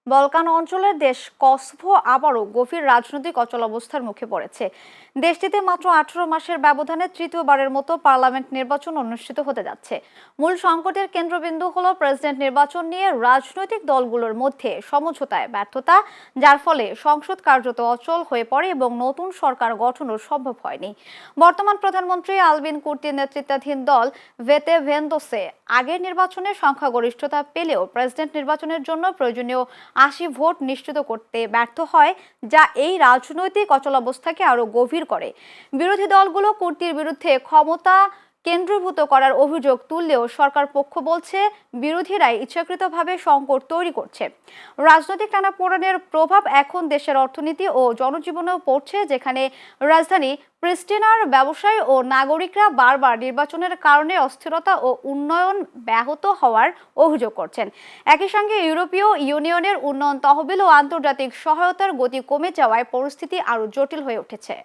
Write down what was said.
Balkan অঞ্চলের দেশ Kosovo আবারও গভীর রাজনৈতিক অচলাবস্থার মুখে পড়েছে। দেশটিতে মাত্র 18 মাসের ব্যবধানে তৃতীয়বারের মতো পার্লামেন্ট নির্বাচন অনুষ্ঠিত হতে যাচ্ছে। মূল সংকটের কেন্দ্রবিন্দু হলো প্রেসিডেন্ট নির্বাচন নিয়ে রাজনৈতিক দলগুলোর মধ্যে সমঝোতায় ব্যর্থতা, যার ফলে সংসদ কার্যত অচল হয়ে পড়ে এবং নতুন সরকার গঠনও সম্ভব হয়নি। বর্তমান প্রধানমন্ত্রী আলবিন কুর্তির নেতৃত্বাধীন দল ভেতে ভেন্দোসে আগের নির্বাচনে সংখ্যাগরিষ্ঠতা পেলেও প্রেসিডেন্ট নির্বাচনের জন্য প্রয়োজনীয় 80 ভোট নিশ্চিত করতে ব্যর্থ হয়, যা এই রাজনৈতিক অচলাবস্থাকে আরো গভীর করে। বিরোধী দলগুলো কুর্তির বিরুদ্ধে ক্ষমতা কেন্দ্রীভূত করার অভিযোগ তুললেও সরকার পক্ষ বলছে বিরোধীরাই ইচ্ছাকৃতভাবে সংকট তৈরি করছে। রাজনৈতিক টানাপোড়েনের প্রভাব এখন দেশের অর্থনীতি ও জনজীবনেও পড়ছে, যেখানে রাজধানী প্রিস্টিনার ব্যবসায়ী ও নাগরিকরা বারবার নির্বাচনের কারণে অস্থিরতা ও উন্নয়ন ব্যাহত হওয়ার অভিযোগ করছেন। একই সঙ্গে ইউরোপীয় ইউনিয়নের উন্নয়ন তহবিল ও আন্তর্জাতিক সহায়তার গতি কমে যাওয়ায় পরিস্থিতি আরও জটিল হয়ে উঠেছে।